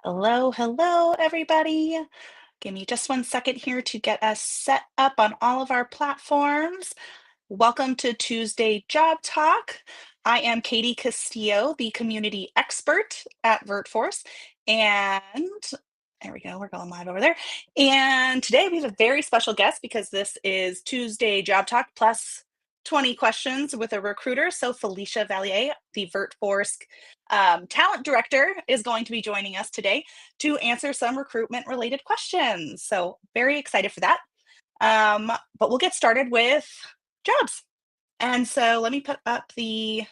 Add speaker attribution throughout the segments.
Speaker 1: Hello, hello, everybody. Give me just one second here to get us set up on all of our platforms. Welcome to Tuesday Job Talk. I am Katie Castillo, the community expert at VirtForce. And there we go, we're going live over there. And today we have a very special guest because this is Tuesday Job Talk plus 20 questions with a recruiter. So Felicia Valier, the VirtForce Talent Director, is going to be joining us today to answer some recruitment related questions. So very excited for that. But we'll get started with jobs. And so let me put up the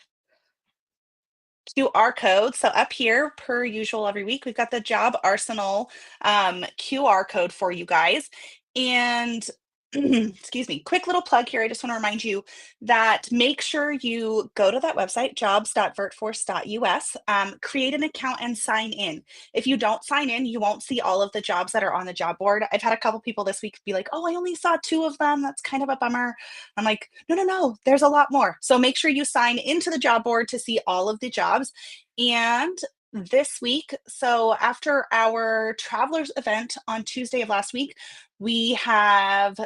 Speaker 1: QR code. So up here, per usual every week, we've got the Job Arsenal QR code for you guys. And excuse me, quick little plug here. I just want to remind you that make sure you go to that website, jobs.virtforce.us, create an account and sign in. If you don't sign in, you won't see all of the jobs that are on the job board. I've had a couple people this week be like, oh, I only saw 2 of them. That's kind of a bummer. I'm like, no, there's a lot more. So make sure you sign into the job board to see all of the jobs. And this week, so after our travelers event on Tuesday of last week, we have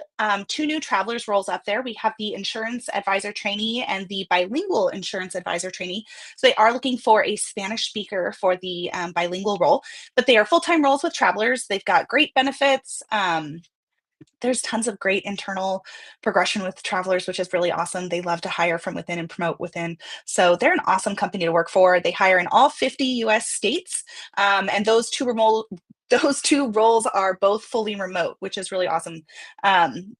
Speaker 1: 2 new travelers roles up there. We have the insurance advisor trainee and the bilingual insurance advisor trainee. So they are looking for a Spanish speaker for the bilingual role, but they are full-time roles with travelers. They've got great benefits. There's tons of great internal progression with travelers, which is really awesome. They love to hire from within and promote within. So they're an awesome company to work for. They hire in all 50 US states. And those two roles are both fully remote, which is really awesome.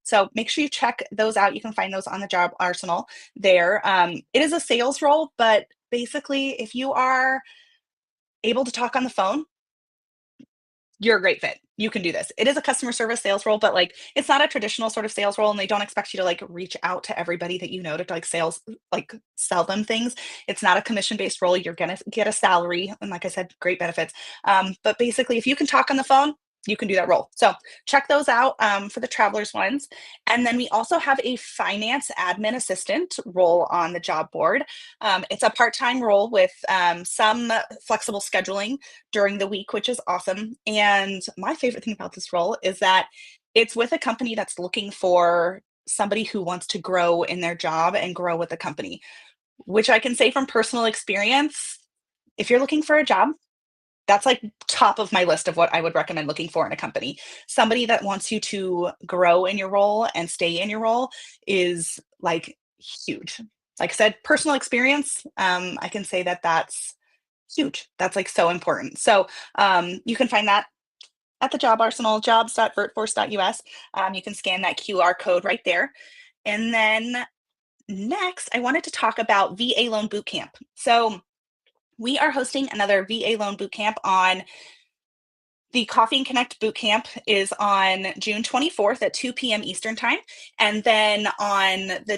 Speaker 1: So make sure you check those out. You can find those on the Job Arsenal there. It is a sales role, but basically, if you are able to talk on the phone, you're a great fit. You can do this. It is a customer service sales role, but like it's not a traditional sort of sales role, and they don't expect you to like reach out to everybody that you know to like sell them things. It's not a commission-based role. You're gonna get a salary, and like I said, great benefits. But basically, if you can talk on the phone, you can do that role. So check those out for the travelers ones. And then we also have a finance admin assistant role on the job board. It's a part-time role with some flexible scheduling during the week, which is awesome. And my favorite thing about this role is that it's with a company that's looking for somebody who wants to grow in their job and grow with the company, which I can say from personal experience, if you're looking for a job, that's like top of my list of what I would recommend looking for in a company. Somebody that wants you to grow in your role and stay in your role is like huge. Like I said, personal experience, I can say that that's huge. That's like so important. So you can find that at the Job Arsenal, jobs.virtforce.us. You can scan that QR code right there. And then next, I wanted to talk about VA Loan Bootcamp. So we are hosting another VA Loan Bootcamp on the Coffee and Connect Bootcamp is on June 24th at 2 p.m. Eastern Time. And then on the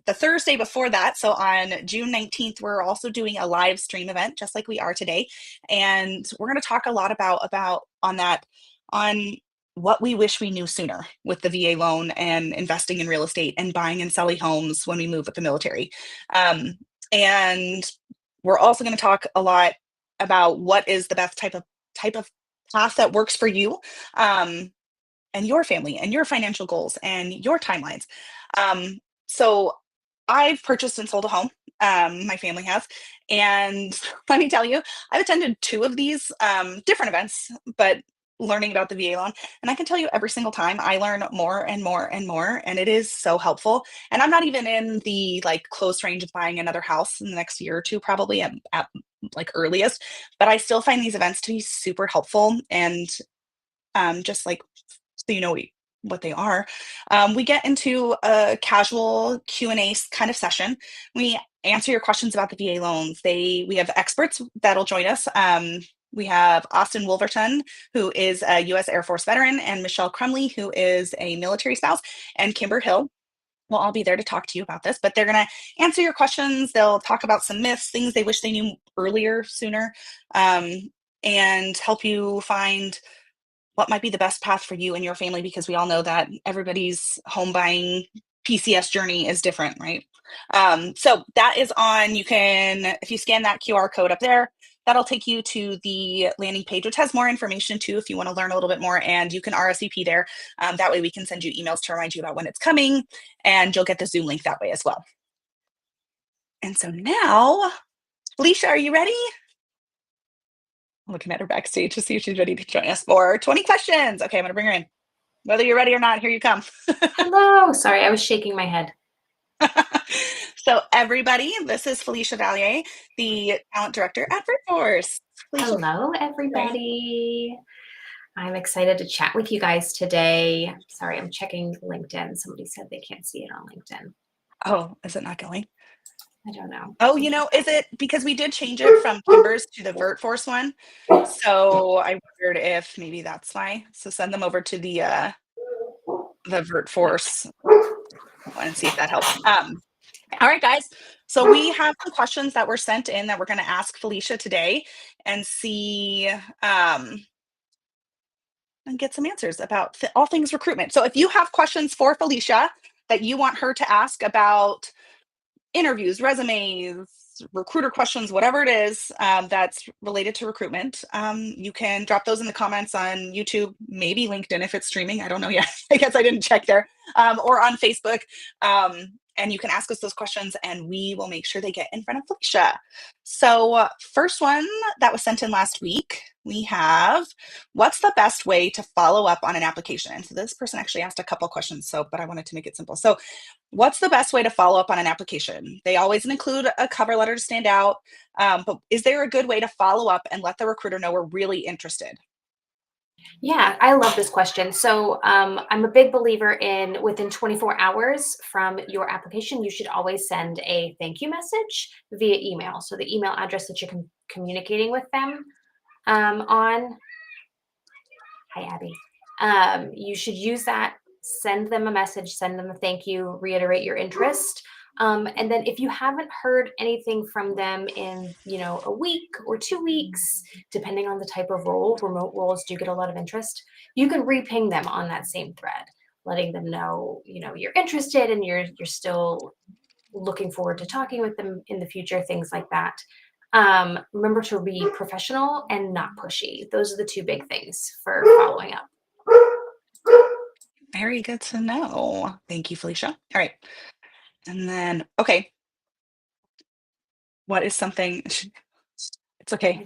Speaker 1: Thursday before that, so on June 19th, we're also doing a live stream event, just like we are today. And we're going to talk a lot about on what we wish we knew sooner with the VA loan and investing in real estate and buying and selling homes when we move with the military. And we're also going to talk a lot about what is the best type of path that works for you and your family and your financial goals and your timelines. So I've purchased and sold a home. My family has. And let me tell you, I've attended 2 of these different events, but learning about the VA loan. And I can tell you every single time I learn more and more and more, and it is so helpful. And I'm not even in the like close range of buying another house in the next year or 2, probably at like earliest, but I still find these events to be super helpful. And just like, so you know what they are, we get into a casual Q&A kind of session. We answer your questions about the VA loans. We have experts that'll join us. We have Austin Wolverton, who is a U.S. Air Force veteran, and Michelle Crumley, who is a military spouse, and Kimber Hill will all be there to talk to you about this. But they're going to answer your questions. They'll talk about some myths, things they wish they knew earlier, sooner, and help you find what might be the best path for you and your family, because we all know that everybody's home buying PCS journey is different, right? So that is on, if you scan that QR code up there, That'll take you to the landing page, which has more information too if you want to learn a little bit more, and you can RSVP there. That way we can send you emails to remind you about when it's coming, and you'll get the Zoom link that way as well. And so now, Felicia, are you ready? I'm looking at her backstage to see if she's ready to join us for 20 questions. Okay, I'm going to bring her in. Whether you're ready or not, here you come.
Speaker 2: Hello. Sorry, I was shaking my head.
Speaker 1: So everybody, this is Felicia Valier, the talent director at VirtForce. Felicia.
Speaker 2: Hello, everybody. I'm excited to chat with you guys today. Sorry, I'm checking LinkedIn. Somebody said they can't see it on LinkedIn.
Speaker 1: Oh, is it not going?
Speaker 2: I don't know.
Speaker 1: Oh, is it because we did change it from Timbers to the VirtForce one? So I wondered if maybe that's why. So send them over to the VirtForce one and see if that helps. All right, guys. So we have some questions that were sent in that we're going to ask Felicia today and see and get some answers about all things recruitment. So if you have questions for Felicia that you want her to ask about interviews, resumes, recruiter questions, whatever it is that's related to recruitment, you can drop those in the comments on YouTube, maybe LinkedIn if it's streaming. I don't know yet. I guess I didn't check there. Or on Facebook. And you can ask us those questions and we will make sure they get in front of Felicia. So first one that was sent in last week, we have, what's the best way to follow up on an application? And so this person actually asked a couple questions, but I wanted to make it simple. So what's the best way to follow up on an application? They always include a cover letter to stand out, but is there a good way to follow up and let the recruiter know we're really interested?
Speaker 2: Yeah, I love this question. So I'm a big believer in within 24 hours from your application, you should always send a thank you message via email. So the email address that you're communicating with them on. Hi, Abby. You should use that, send them a message, send them a thank you, reiterate your interest. And then if you haven't heard anything from them in, a week or 2 weeks, depending on the type of role, remote roles do get a lot of interest, you can re-ping them on that same thread, letting them know, you're interested and you're still looking forward to talking with them in the future, things like that. Remember to be professional and not pushy. Those are the two big things for following up.
Speaker 1: Very good to know. Thank you, Felicia. All right. And then, okay. What is something, it's okay.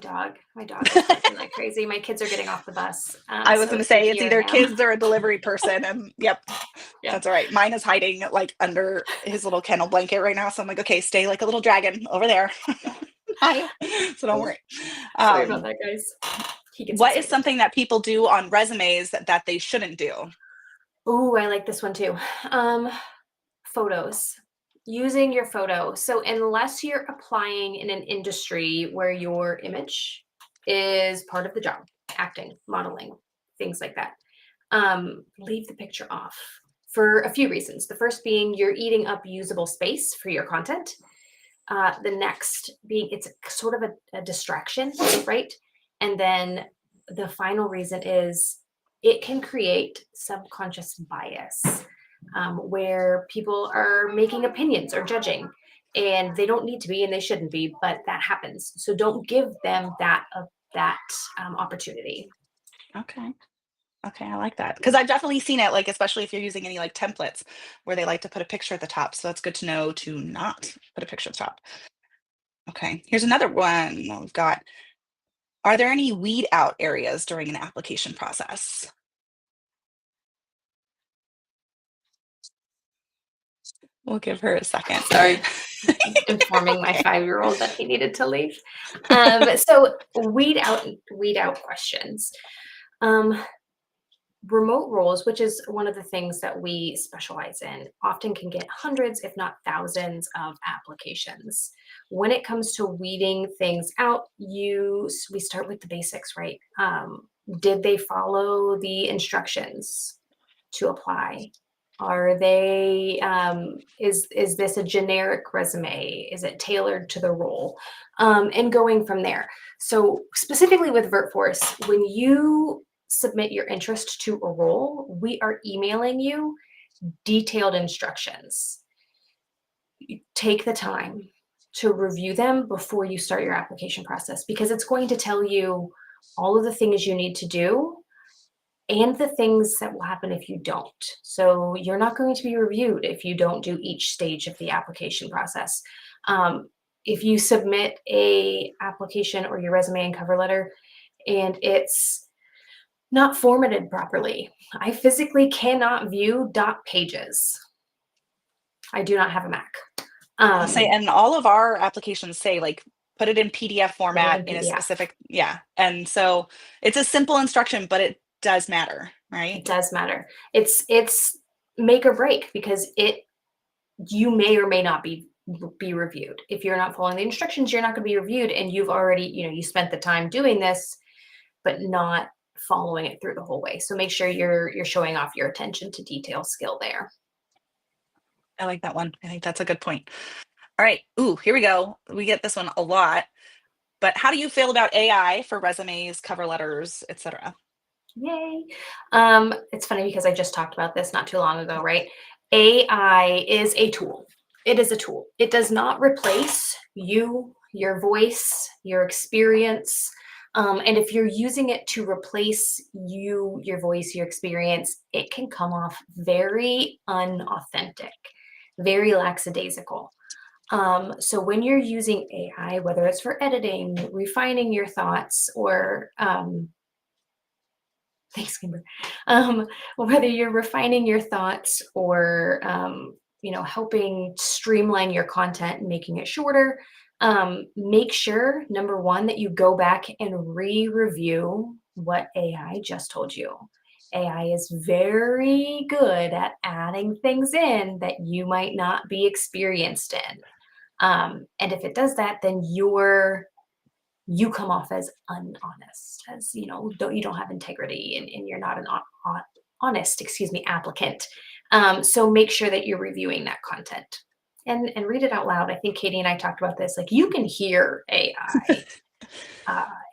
Speaker 2: My dog is barking like crazy. My kids are getting off the bus.
Speaker 1: I was
Speaker 2: so
Speaker 1: going to
Speaker 2: if you
Speaker 1: say it's
Speaker 2: hear
Speaker 1: either
Speaker 2: him,
Speaker 1: kids or a delivery person. And yep,
Speaker 2: yeah.
Speaker 1: That's all right. Mine is hiding like under his little kennel blanket right now. So I'm like, okay, stay like a little dragon over there. Hi. So don't worry.
Speaker 2: Sorry about that, guys. He gets
Speaker 1: What
Speaker 2: excited.
Speaker 1: is something that people do on resumes that they shouldn't do?
Speaker 2: Oh, I like this one too. Photos. Using your photo. So unless you're applying in an industry where your image is part of the job, acting, modeling, things like that, leave the picture off for a few reasons. The first being you're eating up usable space for your content. The next being it's sort of a distraction, right? And then the final reason is it can create subconscious bias where people are making opinions or judging, and they don't need to be and they shouldn't be, but that happens. So don't give them that opportunity.
Speaker 1: Okay, I like that because I've definitely seen it, like especially if you're using any like templates where they like to put a picture at the top. So that's good to know to not put a picture at the top. Okay, here's another one we've got. Are there any weed out areas during an application process? We'll give her a second.
Speaker 2: Sorry, informing my 5-year-old that he needed to leave. So weed out questions. Remote roles, which is one of the things that we specialize in, often can get hundreds, if not thousands, of applications. When it comes to weeding things out, we start with the basics, right? Did they follow the instructions to apply? Are they, is this a generic resume? Is it tailored to the role? And going from there. So specifically with VirtForce, when you submit your interest to a role, we are emailing you detailed instructions. You take the time to review them before you start your application process, because it's going to tell you all of the things you need to do and the things that will happen if you don't. So you're not going to be reviewed if you don't do each stage of the application process. Um, if you submit a application or your resume and cover letter and it's not formatted properly, I physically cannot view dot pages. I do not have a Mac.
Speaker 1: I'll say,
Speaker 2: Um,
Speaker 1: and all of our applications say like put it in PDF
Speaker 2: put it
Speaker 1: format
Speaker 2: in
Speaker 1: in a
Speaker 2: PDF.
Speaker 1: specific, yeah. And so it's a simple instruction, but it does matter, right?
Speaker 2: It does matter. It's make or break, because it you may or may not be reviewed. If you're not following the instructions, you're not going to be reviewed, and you've already, you spent the time doing this, but not following it through the whole way. So make sure you're showing off your attention to detail skill there.
Speaker 1: I like that one. I think that's a good point. All right. Ooh, here we go. We get this one a lot. But how do you feel about AI for resumes, cover letters, etc.?
Speaker 2: Yay. It's funny because I just talked about this not too long ago, right? AI is a tool. It is a tool. It does not replace you, your voice, your experience. And if you're using it to replace you, your voice, your experience, it can come off very unauthentic, very lackadaisical. So when you're using AI, whether it's for editing, refining your thoughts, or thanks, Kimber. Whether you're refining your thoughts or helping streamline your content and making it shorter, make sure, number one, that you go back and re-review what AI just told you. AI is very good at adding things in that you might not be experienced in. And if it does that, then you come off as unhonest, as you don't have integrity, and you're not an honest, excuse me, applicant. So make sure that you're reviewing that content and read it out loud. I think Katie and I talked about this. Like, you can hear AI.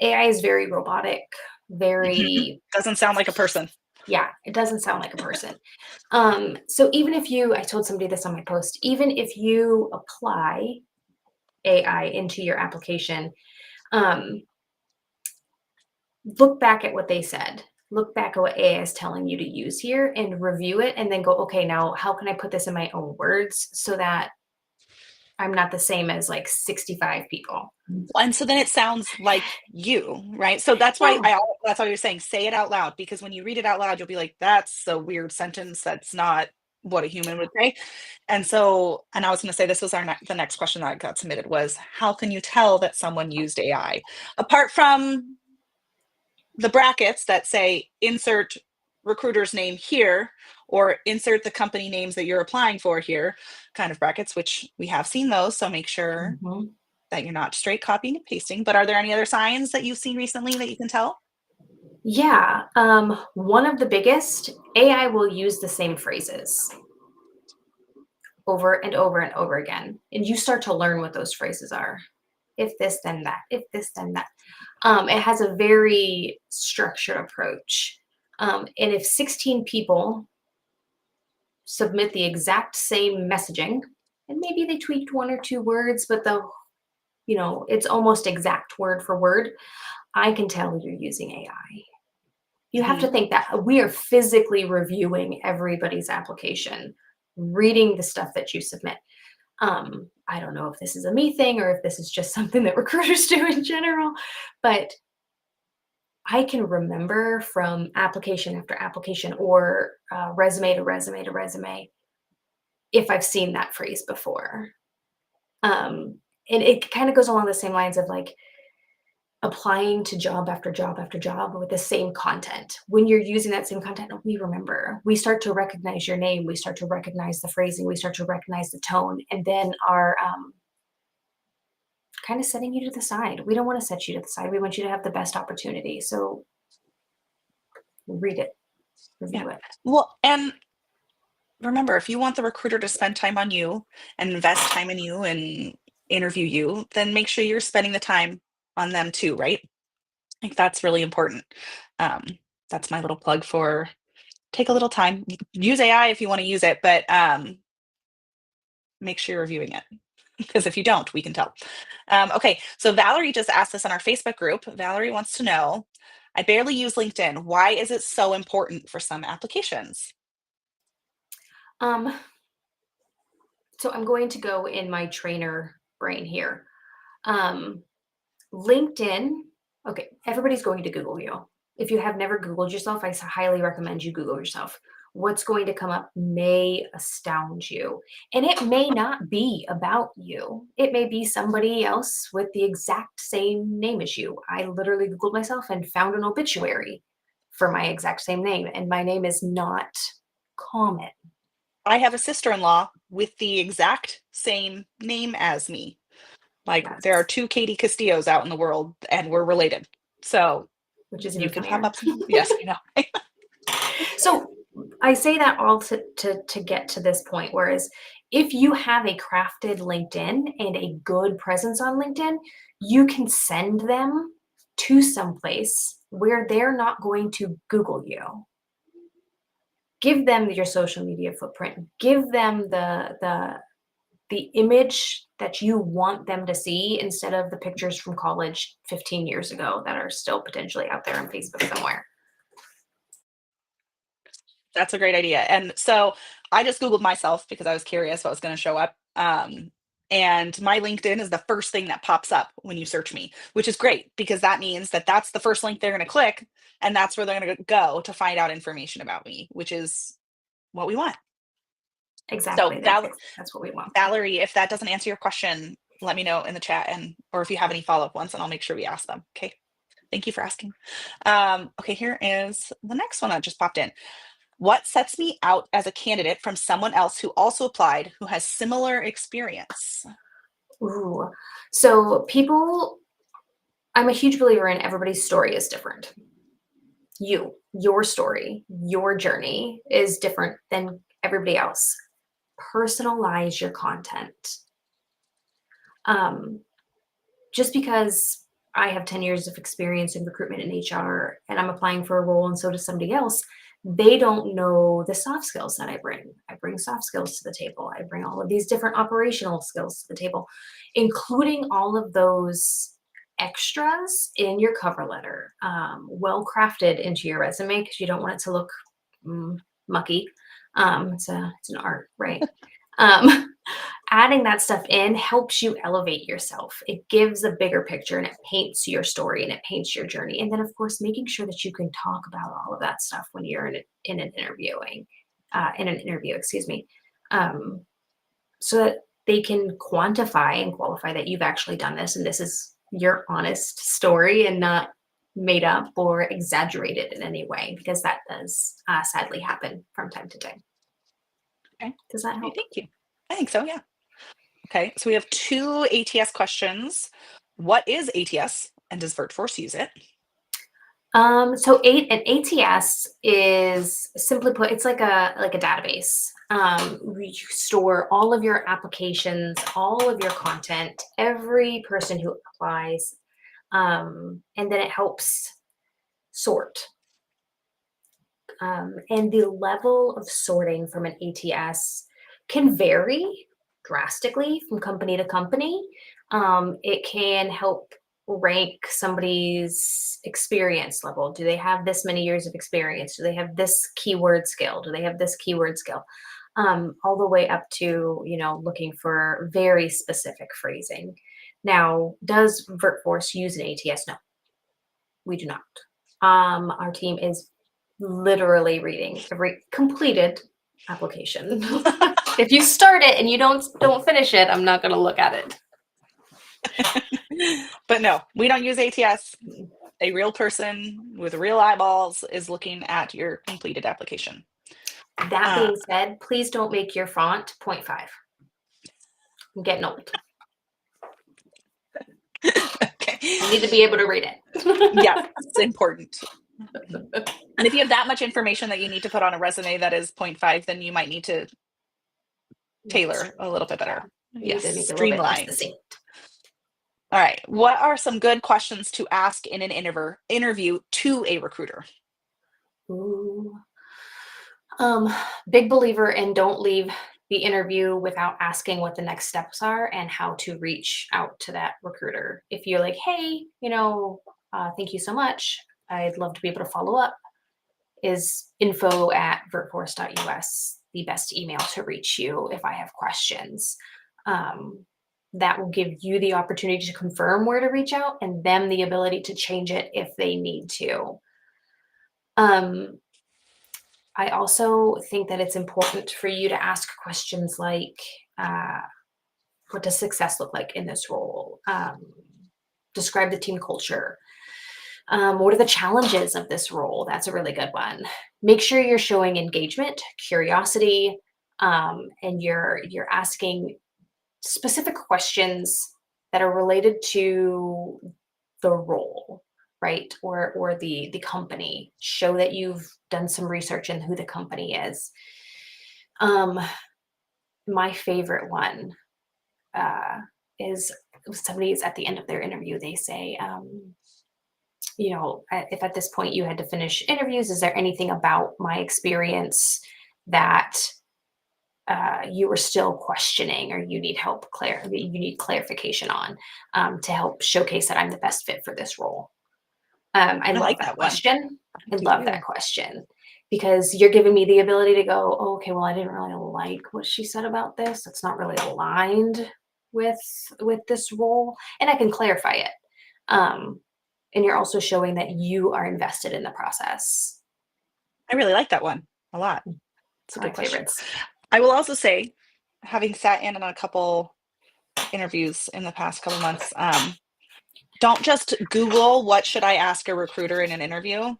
Speaker 2: AI is very robotic, very,
Speaker 1: Doesn't sound like a person.
Speaker 2: yeah, it doesn't sound like a person. So even if I told somebody this on my post, even if you apply AI into your application, um, look back at what they said. Look back at what AI is telling you to use here and review it, and then go, okay, now how can I put this in my own words so that I'm not the same as like 65 people?
Speaker 1: And so then it sounds like you, right? So that's why
Speaker 2: Yeah.
Speaker 1: that's why you're saying say it out loud, because when you read it out loud, you'll be like, that's a weird sentence. That's not what a human would say. And so, and I was going to say this was the next question that got submitted was how can you tell that someone used AI apart from the brackets that say insert recruiter's name here or insert the company names that you're applying for here, kind of brackets, which we have seen those. So make sure
Speaker 2: Mhm.
Speaker 1: that you're not straight copying and pasting. But are there any other signs that you've seen recently that you can tell?
Speaker 2: Yeah. One of the biggest, AI will use the same phrases over and over and over again. And you start to learn what those phrases are. If this, then that. If this, then that. It has a very structured approach. And if 16 people submit the exact same messaging, and maybe they tweaked one or two words, but it's almost exact word for word, I can tell you're using AI. You have to
Speaker 1: Mhm.
Speaker 2: think that we are physically reviewing everybody's application, reading the stuff that you submit. I don't know if this is a me thing or if this is just something that recruiters do in general, but I can remember from application after application, or resume to resume to resume, if I've seen that phrase before. And it kind of goes along the same lines of like applying to job after job after job with the same content. When you're using that same content, we remember, we start to recognize your name, we start to recognize the phrasing, we start to recognize the tone, and then are kind of setting you to the side. We don't want to set you to the side. We want you to have the best opportunity. So read it,
Speaker 1: Yeah.
Speaker 2: review it.
Speaker 1: Well, and remember, if you want the recruiter to spend time on you and invest time in you and interview you, then make sure you're spending the time on them too, right? Like that's really important. Um, that's my little plug for take a little time. Use AI if you want to use it, but make sure you're reviewing it. Because if you don't, we can tell. Okay, so Valerie just asked this in our Facebook group. Valerie wants to know, I barely use LinkedIn. Why is it so important for some applications?
Speaker 2: Um, so I'm going to go in my trainer brain here. Um, LinkedIn, okay, everybody's going to Google you. If you have never Googled yourself, I highly recommend you Google yourself. What's going to come up may astound you. And it may not be about you. It may be somebody else with the exact same name as you. I literally Googled myself and found an obituary for my exact same name, and my name is not common.
Speaker 1: I have a sister-in-law with the exact same name as me. Like there are
Speaker 2: Yes,
Speaker 1: two Katie Castillos out in the world and we're related. So
Speaker 2: which is
Speaker 1: you
Speaker 2: even
Speaker 1: could pop
Speaker 2: funnier.
Speaker 1: up some. Yes, I know.
Speaker 2: So I say that all to get to this point, whereas if you have a crafted LinkedIn and a good presence on LinkedIn, you can send them to someplace where they're not going to Google you. Give them your social media footprint. Give them the image that you want them to see instead of the pictures from college 15 years ago that are still potentially out there on Facebook somewhere.
Speaker 1: That's a great idea. And so I just Googled myself because I was curious what was going to show up. And my LinkedIn is the first thing that pops up when you search me, which is great because that means that that's the first link they're going to click and that's where they're going to go to find out information about me, which is what we want. So
Speaker 2: Exactly. That's what we want.
Speaker 1: Valerie, if that doesn't answer your question, let me know in the chat and or if you have any follow-up ones and I'll make sure we ask them. Okay. Thank you for asking. Okay, here is the next one that just popped in. What sets me out as a candidate from someone else who also applied who has similar experience?
Speaker 2: Ooh. So people, I'm a huge believer in everybody's story is different. Your story, your journey is different than everybody else. Personalize your content. Um, just because I have 10 years of experience in recruitment and HR and I'm applying for a role and so does somebody else, they don't know the soft skills that I bring. I bring soft skills to the table. I bring all of these different operational skills to the table, including all of those extras in your cover letter, well crafted into your resume because you don't want it to look mucky. It's an art, right? Um, adding that stuff in helps you elevate yourself. It gives a bigger picture and it paints your story and it paints your journey. And then, of course, making sure that you can talk about all of that stuff when you're in an interview, excuse me, um, so that they can quantify and qualify that you've actually done this and this is your honest story and not made up or exaggerated in any way because that does sadly happen from time to time.
Speaker 1: Okay.
Speaker 2: Does that
Speaker 1: Okay,
Speaker 2: help?
Speaker 1: thank you. I think so, yeah. Okay, so we have two ATS questions. What is ATS and does VirtForce use it?
Speaker 2: An ATS is simply put, it's like a database. You store all of your applications, all of your content, every person who applies, and then it helps sort. And the level of sorting from an ATS can vary drastically from company to company. It can help rank somebody's experience level. Do they have this many years of experience? Do they have this keyword skill? Do they have this keyword skill? All the way up to, looking for very specific phrasing. Now, does VirtForce use an ATS? No, we do not. Our team is literally reading every completed application. If you start it and you don't finish it, I'm not going to look at it.
Speaker 1: But no, we don't use ATS. A real person with real eyeballs is looking at your completed application.
Speaker 2: That being said, please don't make your font 0.5. I'm getting old.
Speaker 1: Okay.
Speaker 2: You need to be able to read it.
Speaker 1: Yeah, it's important. And if you have that much information that you need to put on a resume that is 0.5, then you might need to tailor a little bit better.
Speaker 2: You
Speaker 1: Yes,
Speaker 2: need to make it a little bit more
Speaker 1: streamlined.
Speaker 2: succinct.
Speaker 1: All right. What are some good questions to ask in an interview to a recruiter?
Speaker 2: Ooh. Big believer in don't leave the interview without asking what the next steps are and how to reach out to that recruiter. If you're like, hey, thank you so much. I'd love to be able to follow up. Is info@virtforce.us the best email to reach you if I have questions? That will give you the opportunity to confirm where to reach out and them the ability to change it if they need to. Um, I also think that it's important for you to ask questions like, what does success look like in this role? Describe the team culture. What are the challenges of this role? That's a really good one. Make sure you're showing engagement, curiosity, and you're asking specific questions that are related to the role, right? Or the company. Show that you've done some research in who the company is. Um, my favorite one uh, is somebody is at the end of their interview. They say, if at this point you had to finish interviews, is there anything about my experience that you were still questioning or you need you need clarification on, to help showcase that I'm the best fit for this role? I
Speaker 1: I
Speaker 2: love
Speaker 1: like
Speaker 2: that
Speaker 1: that one.
Speaker 2: question.
Speaker 1: I
Speaker 2: I
Speaker 1: do
Speaker 2: love that
Speaker 1: too.
Speaker 2: question because you're giving me the ability to go, oh, okay, well, I didn't really like what she said about this. It's not really aligned with this role, and I can clarify it. Um, and you're also showing that you are invested in the process.
Speaker 1: I really like that one a lot. It's
Speaker 2: It's
Speaker 1: a
Speaker 2: my
Speaker 1: good question.
Speaker 2: favorites.
Speaker 1: I will also say, having sat in on a couple interviews in the past couple months, don't just Google what should I ask a recruiter in an interview.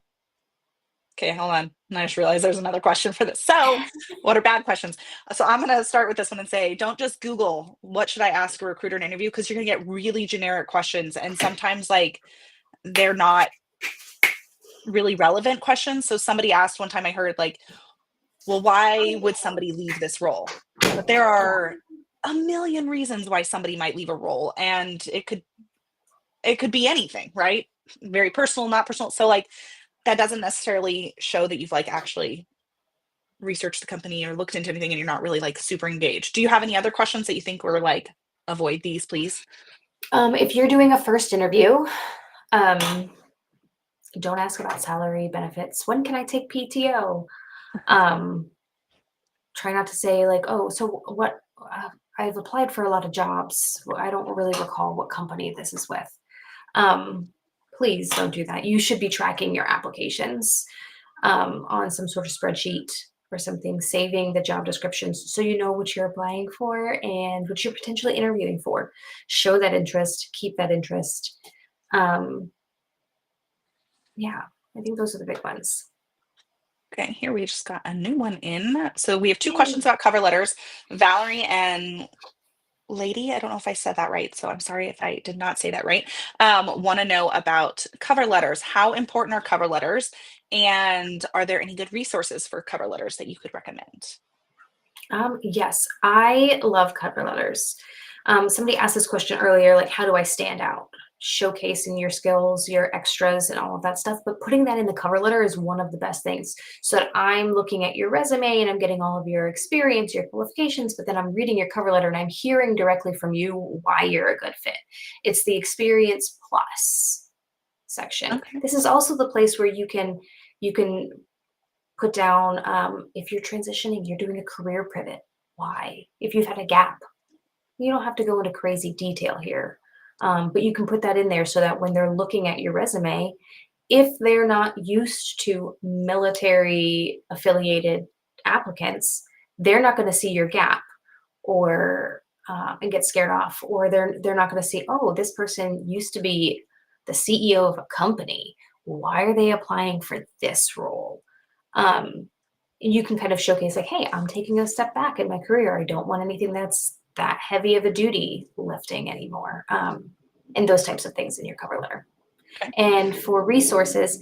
Speaker 1: Okay, hold on. And I just realized there's another question for this. So, what are bad questions? So, I'm going to start with this one and say, don't just Google what should I ask a recruiter in an interview because you're going to get really generic questions, and sometimes like they're not really relevant questions. So, somebody asked one time, I heard like, well, why would somebody leave this role? But there are a million reasons why somebody might leave a role, and it could be anything, right? Very personal, not personal. So like that doesn't necessarily show that you've like actually researched the company or looked into anything and you're not really like super engaged. Do you have any other questions that you think were like avoid these, please?
Speaker 2: If you're doing a first interview, um, don't ask about salary, benefits. When can I take PTO? Um, try not to say like, oh, so what? I've applied for a lot of jobs. I don't really recall what company this is with. Um, please don't do that. You should be tracking your applications on some sort of spreadsheet or something, saving the job descriptions so you know what you're applying for and what you're potentially interviewing for. Show that interest, keep that interest. Um, yeah, I think those are the big ones.
Speaker 1: Okay, here we just got a new one in. So we have two
Speaker 2: Yay.
Speaker 1: questions about cover letters. Valerie and Lady, I don't know if I said that right, so I'm sorry if I did not say that right. Want to know about cover letters. How important are cover letters? And are there any good resources for cover letters that you could recommend?
Speaker 2: Yes, I love cover letters. Somebody asked this question earlier, like, how do I stand out? Showcasing your skills, your extras, and all of that stuff. But putting that in the cover letter is one of the best things. So that I'm looking at your resume and I'm getting all of your experience, your qualifications, but then I'm reading your cover letter and I'm hearing directly from you why you're a good fit. It's the experience plus section.
Speaker 1: Okay.
Speaker 2: This is also the place where you can put down, if you're transitioning, you're doing a career pivot. Why? If you've had a gap, you don't have to go into crazy detail here. But you can put that in there so that when they're looking at your resume, if they're not used to military affiliated applicants, they're not going to see your gap or and get scared off, or they're not going to see, oh, this person used to be the CEO of a company. Why are they applying for this role? um, you can kind of showcase like, hey, I'm taking a step back in my career. I don't want anything that's that heavy of a duty lifting anymore. And those types of things in your cover letter.
Speaker 1: Okay.
Speaker 2: And for resources,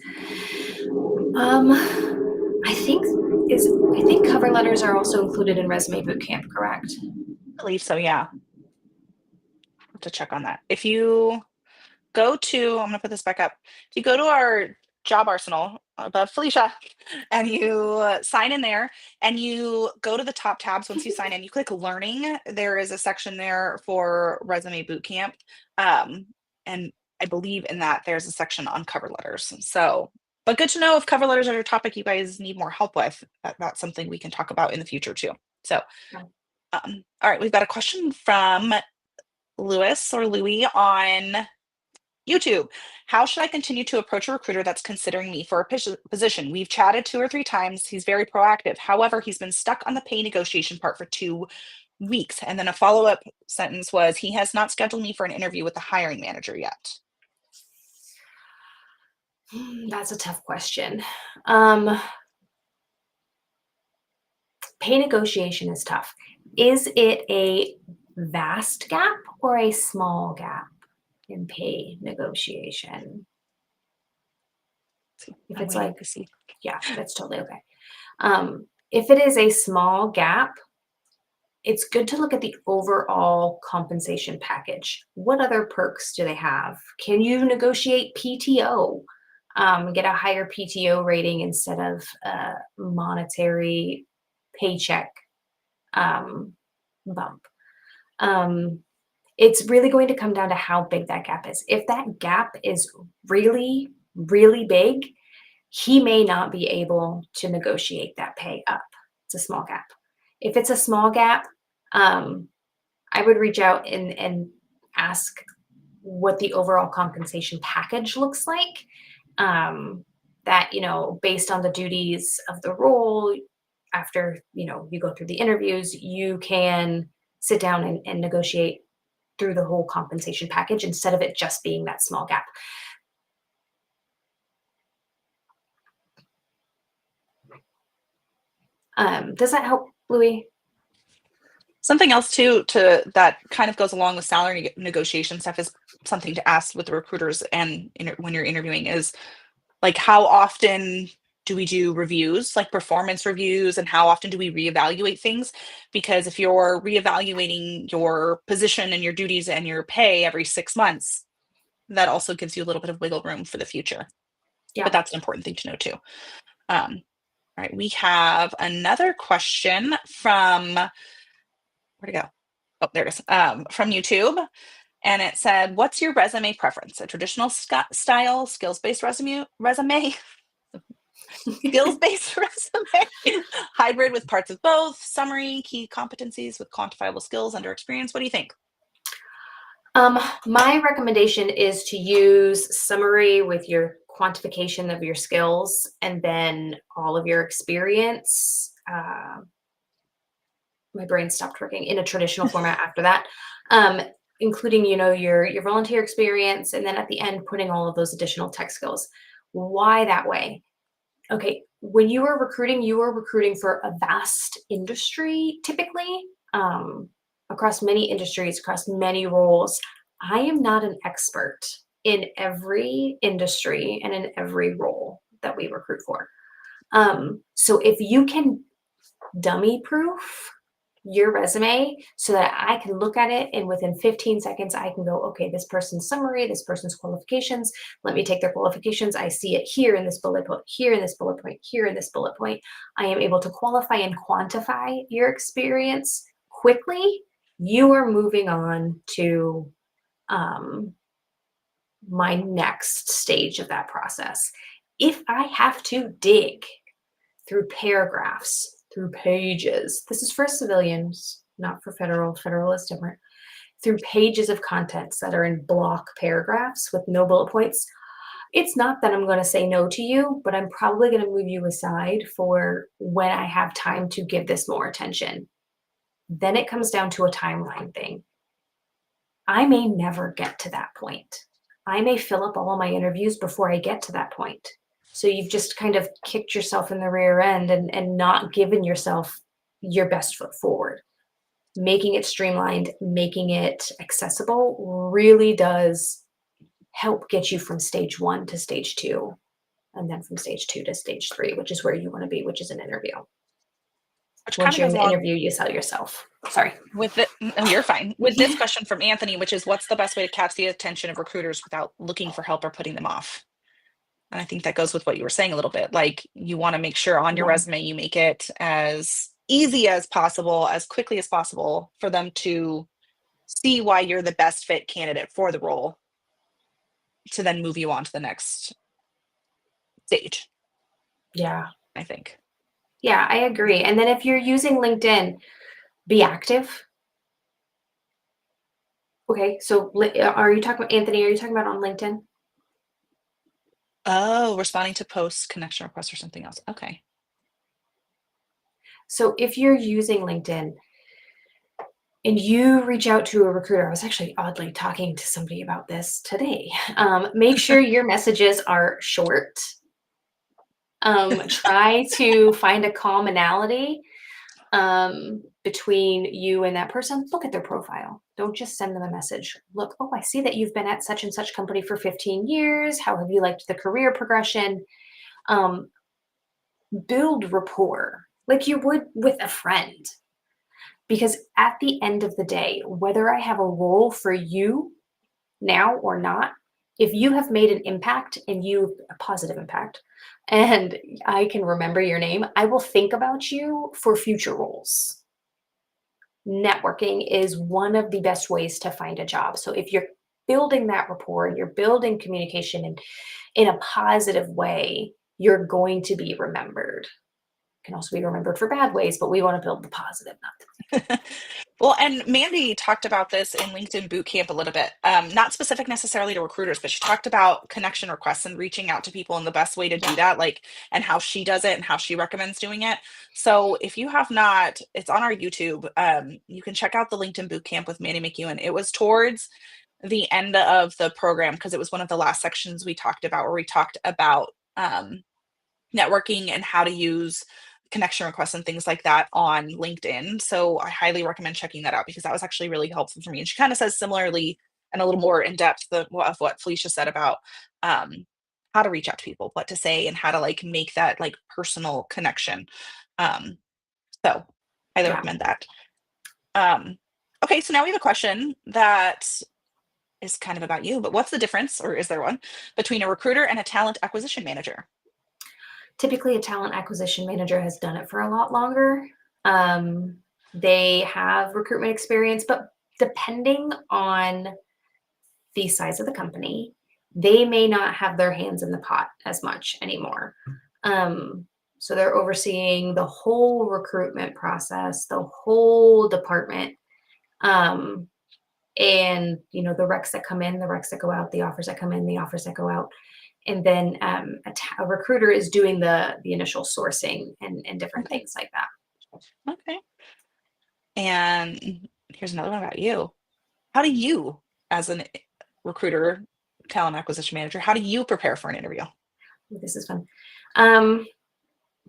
Speaker 2: um, I think I think cover letters are also included in Resume Bootcamp, correct?
Speaker 1: I believe so, yeah. Have to check on that. If you go to, I'm gonna put this back up. If you go to our Job Arsenal above Felicia, and you sign in there, and you go to the top tabs. Once you sign in, you click learning. There is a section there for resume boot camp. Um, and I believe in that there's a section on cover letters. So, but good to know if cover letters are a topic you guys need more help with. That's something we can talk about in the future too. So, all right, we've got a question from Lewis or Louie on YouTube. How should I continue to approach a recruiter that's considering me for a position? We've chatted 2 or 3 times. He's very proactive. However, he's been stuck on the pay negotiation part for 2 weeks. And then a follow-up sentence was, he has not scheduled me for an interview with the hiring manager yet.
Speaker 2: That's a tough question. Pay negotiation is tough. Is it a vast gap or a small gap in pay negotiation? If it's like, yeah, that's totally okay. If it is a small gap, it's good to look at the overall compensation package. What other perks do they have? Can you negotiate PTO? Get a higher PTO rating instead of monetary paycheck bump. It's really going to come down to how big that gap is. If that gap is really, really big, he may not be able to negotiate that pay up. It's a small gap. If it's a small gap, I would reach out and ask what the overall compensation package looks like. That, based on the duties of the role, after, you go through the interviews, you can sit down and negotiate through the whole compensation package instead of it just being that small gap. Does that help, Louie?
Speaker 1: Something else too that kind of goes along with salary negotiation stuff is something to ask with the recruiters and when you're interviewing is like, how often do we do reviews, like performance reviews, and how often do we reevaluate things? Because if you're reevaluating your position and your duties and your pay every 6 months, that also gives you a little bit of wiggle room for the future.
Speaker 2: Yeah.
Speaker 1: But that's an important thing to know too. All right, we have another question from, where'd it go? Oh, there it is. From YouTube. And it said, what's your resume preference? A traditional style, skills-based resume, skills-based resume, hybrid with parts of both, summary, key competencies with quantifiable skills under experience. What do you think?
Speaker 2: My recommendation is to use summary with your quantification of your skills and then all of your experience. My brain stopped working in a traditional format after that, including, your volunteer experience, and then at the end, putting all of those additional tech skills. Why that way? Okay, when you are recruiting for a vast industry, typically, across many industries, across many roles. I am not an expert in every industry and in every role that we recruit for. So if you can dummy proof your resume so that I can look at it and within 15 seconds I can go, okay, this person's summary, this person's qualifications, let me take their qualifications. I see it here in this bullet point, here in this bullet point, here in this bullet point. I am able to qualify and quantify your experience quickly. You are moving on to my next stage of that process. If I have to dig through paragraphs, through pages, this is for civilians, not for federal. Federal is different. Through pages of contents that are in block paragraphs with no bullet points, it's not that I'm going to say no to you, but I'm probably going to move you aside for when I have time to give this more attention. Then it comes down to a timeline thing. I may never get to that point. I may fill up all of my interviews before I get to that point. So you've just kind of kicked yourself in the rear end and not given yourself your best foot forward. Making it streamlined, making it accessible really does help get you from stage 1 to stage 2, and then from stage 2 to stage 3, which is where you want to be, which is an interview. Once you're in the interview, you sell yourself. Sorry.
Speaker 1: You're fine. With this question from Anthony, which is, what's the best way to catch the attention of recruiters without looking for help or putting them off? And I think that goes with what you were saying a little bit. Like you want to make sure on your
Speaker 2: Yeah.
Speaker 1: resume you make it as easy as possible, as quickly as possible for them to see why you're the best fit candidate for the role to then move you on to the next stage,
Speaker 2: Yeah.
Speaker 1: I think.
Speaker 2: Yeah, I agree. And then if you're using LinkedIn, be active. Okay, so are you talking about Anthony? Are you talking about on LinkedIn?
Speaker 1: Oh, responding to posts, connection requests, or something else. Okay.
Speaker 2: So if you're using LinkedIn and you reach out to a recruiter, I was actually oddly talking to somebody about this today. Make sure your messages are short. Try to find a commonality between you and that person. Look at their profile. Don't just send them a message. Look, oh, I see that you've been at such and such company for 15 years. How have you liked the career progression? Um, Build rapport like you would with a friend. Because at the end of the day, whether I have a role for you now or not, if you have made an impact and you a positive impact, and I can remember your name, I will think about you for future roles. Networking is one of the best ways to find a job. So if you're building that rapport and you're building communication in a positive way, you're going to be remembered. Can also be remembered for bad ways, but we want to build the positive, not the
Speaker 1: Well, and Mandy talked about this in LinkedIn Boot Camp a little bit, not specific necessarily to recruiters, but she talked about connection requests and reaching out to people and the best way to
Speaker 2: yeah,
Speaker 1: do that, like, and how she does it and how she recommends doing it. So if you have not, it's on our YouTube. You can check out the LinkedIn Boot Camp with Mandy McEwen. It was towards the end of the program because it was one of the last sections we talked about where we talked about networking and how to use connection requests and things like that on LinkedIn. So I highly recommend checking that out because that was actually really helpful for me. And she kind of says similarly and a little more in depth of what Felicia said about um, how to reach out to people, what to say, and how to like make that like personal connection. Um, so highly
Speaker 2: yeah.
Speaker 1: recommend that. Um, okay, so now we have a question that is kind of about you, but what's the difference, or is there one, between a recruiter and a talent acquisition manager?
Speaker 2: Typically, a talent acquisition manager has done it for a lot longer. Um, they have recruitment experience, but depending on the size of the company, they may not have their hands in the pot as much anymore. Um, so they're overseeing the whole recruitment process, the whole department. Um, and the recs that come in, the recs that go out, the offers that come in, the offers that go out, and then a recruiter is doing the initial sourcing and different
Speaker 1: Okay.
Speaker 2: things like that.
Speaker 1: Okay. And here's another one about you. How do you, as an recruiter, talent acquisition manager, how do you prepare for an interview?
Speaker 2: This is fun. Um,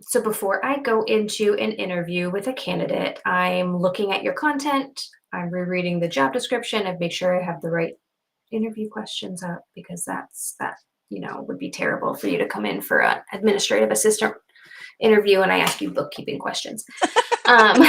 Speaker 2: so before I go into an interview with a candidate, I'm looking at your content. I'm rereading the job description and make sure I have the right interview questions up because that would be terrible for you to come in for an administrative assistant interview and I ask you bookkeeping questions. Um,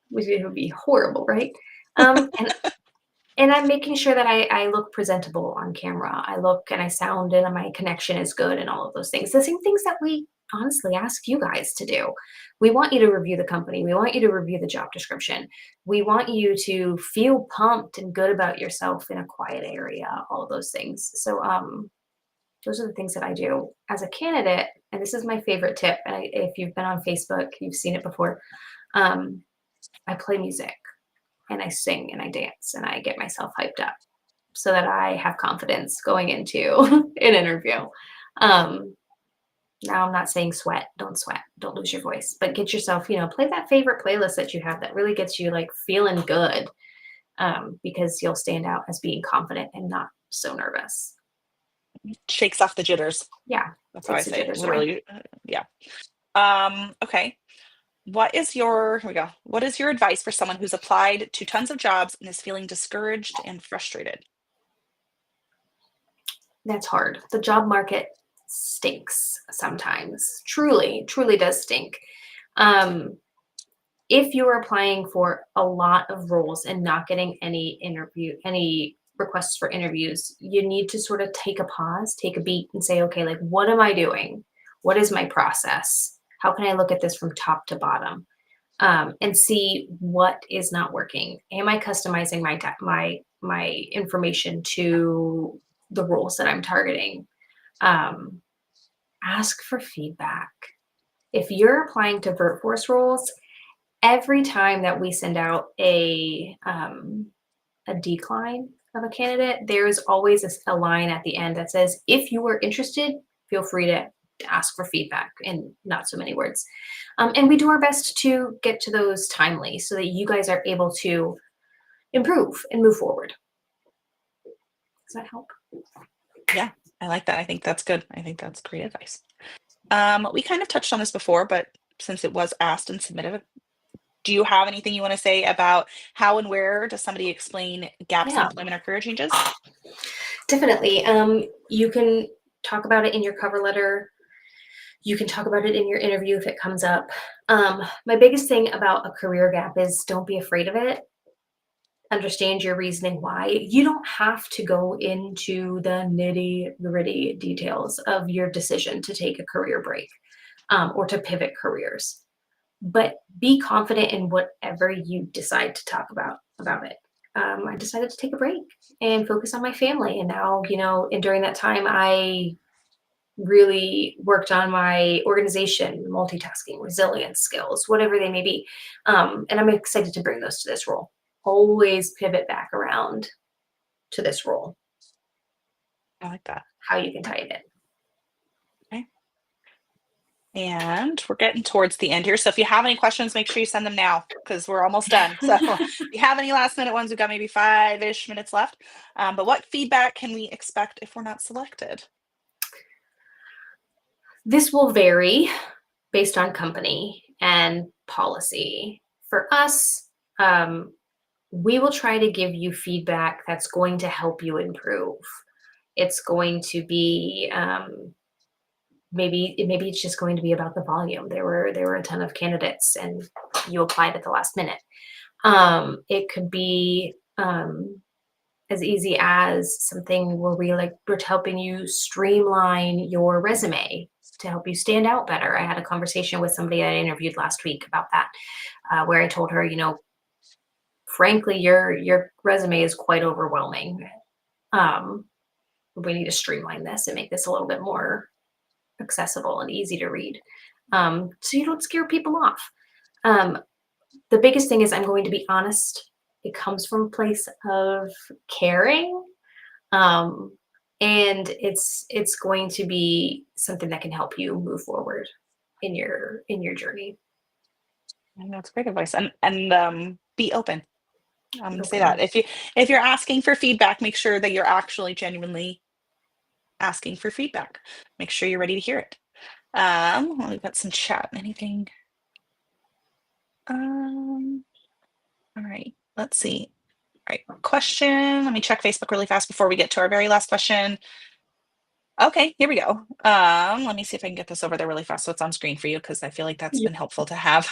Speaker 2: which would be horrible, right? And I'm making sure that I look presentable on camera. I look and I sound and my connection is good and all of those things. The same things that we honestly ask you guys to do. We want you to review the company. We want you to review the job description. We want you to feel pumped and good about yourself in a quiet area, all of those things. So those are the things that I do as a candidate. And this is my favorite tip. And if you've been on Facebook, you've seen it before. Um, I play music and I sing and I dance and I get myself hyped up so that I have confidence going into an interview. Um, Now, I'm not saying sweat, don't lose your voice, but get yourself, play that favorite playlist that you have that really gets you like feeling good because you'll stand out as being confident and not so nervous.
Speaker 1: Shakes off the jitters.
Speaker 2: Yeah,
Speaker 1: That's how I
Speaker 2: takes the
Speaker 1: say it.
Speaker 2: jitters away.
Speaker 1: Literally. Yeah. Okay. Here we go. What is your advice for someone who's applied to tons of jobs and is feeling discouraged and frustrated?
Speaker 2: That's hard. The job market stinks sometimes. Truly, truly does stink. Um, if you're applying for a lot of roles and not getting any requests for interviews, you need to sort of take a pause, take a beat, and say, okay, like, what am I doing? What is my process? How can I look at this from top to bottom, and see what is not working? Am I customizing my information to the roles that I'm targeting? Um, Ask for feedback. If you're applying to VirtForce roles, every time that we send out a decline of a candidate, there is always a line at the end that says, if you are interested, feel free to ask for feedback in not so many words. And we do our best to get to those timely so that you guys are able to improve and move forward. Does that help?
Speaker 1: Yeah, I like that. I think that's good. I think that's great advice. We kind of touched on this before, but since it was asked and submitted, do you have anything you want to say about how and where does somebody explain gaps in
Speaker 2: Yeah,
Speaker 1: employment or career changes?
Speaker 2: definitely. You can talk about it in your cover letter. You can talk about it in your interview if it comes up. My biggest thing about a career gap is don't be afraid of it. Understand your reasoning why. You don't have to go into the nitty gritty details of your decision to take a career break, or to pivot careers, but be confident in whatever you decide to talk about it. I decided to take a break and focus on my family. And now, and during that time, I really worked on my organization, multitasking, resilience skills, whatever they may be. And I'm excited to bring those to this role. Always pivot back around to this role,
Speaker 1: I like that.
Speaker 2: how you can tie it in.
Speaker 1: Okay. And we're getting towards the end here. So if you have any questions, make sure you send them now because we're almost done. So if you have any last minute ones, we've got maybe 5-ish minutes left. But what feedback can we expect if we're not selected?
Speaker 2: This will vary based on company and policy. For us, we will try to give you feedback that's going to help you improve. It's going to be, maybe it's just going to be about the volume. There were a ton of candidates, and you applied at the last minute. It could be as easy as something where we're helping you streamline your resume to help you stand out better. I had a conversation with somebody that I interviewed last week about that, where I told her, frankly, your resume is quite overwhelming. We need to streamline this and make this a little bit more accessible and easy to read, so you don't scare people off. The biggest thing is I'm going to be honest. It comes from a place of caring, and it's going to be something that can help you move forward in your journey.
Speaker 1: And that's great advice. And be open. I'm gonna say that.
Speaker 2: Open.
Speaker 1: If you're asking for feedback, make sure that you're actually genuinely asking for feedback. Make sure you're ready to hear it. Well, we've got some chat. Anything? Um, all right, let's see. All right, question. Let me check Facebook really fast before we get to our very last question. Okay, here we go. Let me see if I can get this over there really fast so it's on screen for you because I feel like that's
Speaker 2: Yeah.
Speaker 1: been helpful to have.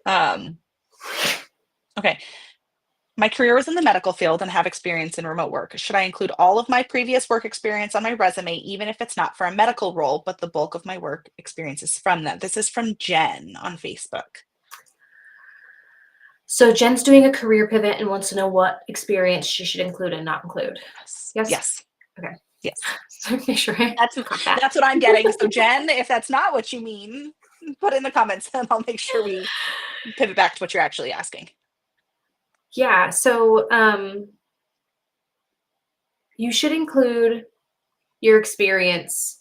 Speaker 1: um, okay. My career was in the medical field and have experience in remote work. Should I include all of my previous work experience on my resume, even if it's not for a medical role, but the bulk of my work experience is from that? This is from Jen on Facebook.
Speaker 2: So Jen's doing a career pivot and wants to know what experience she should include and not include.
Speaker 1: Yes.
Speaker 2: Yes.
Speaker 1: Yes.
Speaker 2: Okay.
Speaker 1: Yes.
Speaker 2: So make sure I
Speaker 1: That's
Speaker 2: got that.
Speaker 1: that's what I'm getting. So Jen, if that's not what you mean, put it in the comments and I'll make sure we pivot back to what you're actually asking.
Speaker 2: Yeah. So you should include your experience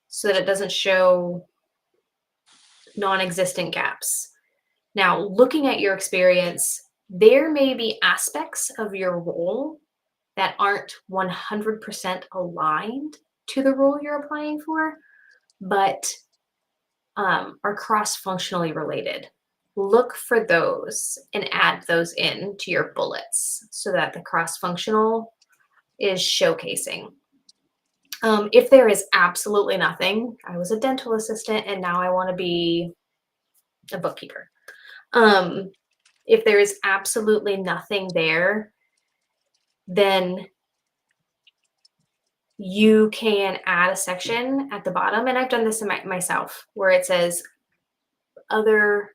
Speaker 2: so that it doesn't show non-existent gaps. Now, looking at your experience, there may be aspects of your role that aren't 100% aligned to the role you're applying for, but are cross-functionally related. Look for those and add those in to your bullets so that the cross-functional is showcasing. If there is absolutely nothing, I was a dental assistant and now I want to be a bookkeeper. If there is absolutely nothing there, then you can add a section at the bottom, and I've done this in myself, where it says other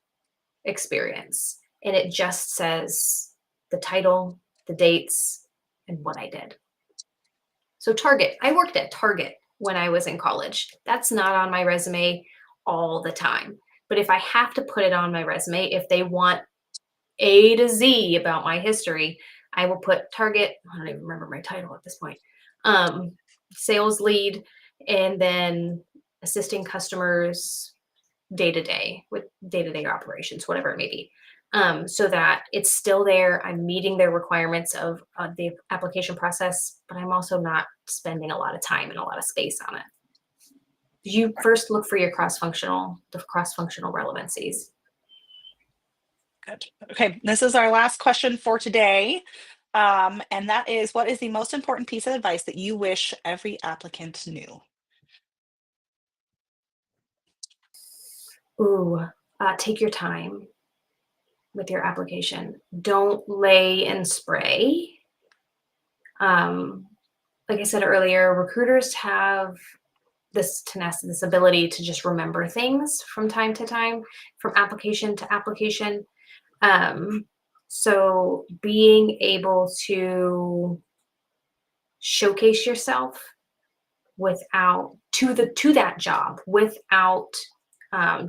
Speaker 2: experience, and it just says the title, the dates, and what I did. So Target, I worked at Target when I was in college. That's not on my resume all the time. But if I have to put it on my resume, if they want A to Z about my history, I will put Target. I don't even remember my title at this point. Um, Sales lead, and then assisting customers day to day with day to day operations, whatever it may be. So that it's still there. I'm meeting their requirements of the application process, but I'm also not spending a lot of time and a lot of space on it. You first look for your the cross-functional relevancies.
Speaker 1: Good. Okay, this is our last question for today. And that is, what is the most important piece of advice that you wish every applicant knew?
Speaker 2: Ooh, take your time with your application. Don't lay and spray. Um, like I said earlier, recruiters have this tenacity, this ability to just remember things from time to time, from application to application. Um, so being able to showcase yourself without to that job without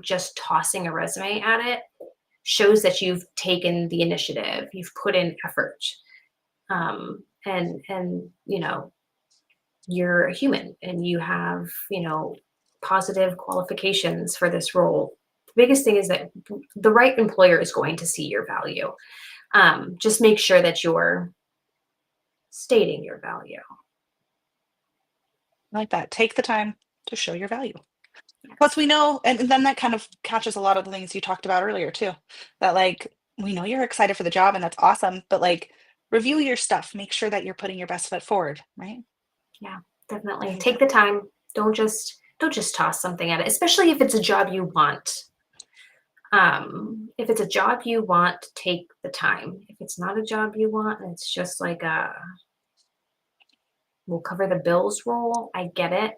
Speaker 2: just tossing a resume at it shows that you've taken the initiative, you've put in effort, and you're a human and you have positive qualifications for this role. The biggest thing is that the right employer is going to see your value. Just make sure that you're stating your value.
Speaker 1: I like that. Take the time to show your value. Plus, we know, and then that kind of catches a lot of the things you talked about earlier too. That like we know you're excited for the job, and that's awesome. But like, review your stuff. Make sure that you're putting your best foot forward. Right.
Speaker 2: Yeah,
Speaker 1: I
Speaker 2: definitely
Speaker 1: think
Speaker 2: take the time. Don't just toss something at it, especially if it's a job you want. If it's a job you want, take the time. If it's not a job you want, and it's just like a we'll cover the bills role. I get it.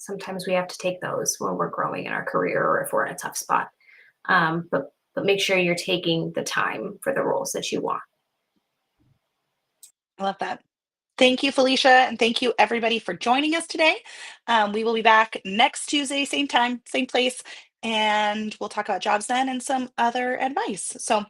Speaker 2: Sometimes we have to take those when we're growing in our career or if we're in a tough spot. But make sure you're taking the time for the roles that you want.
Speaker 1: I love that. Thank you, Felicia, and thank you everybody for joining us today. We will be back next Tuesday, same time, same place, and we'll talk about jobs then and some other advice. So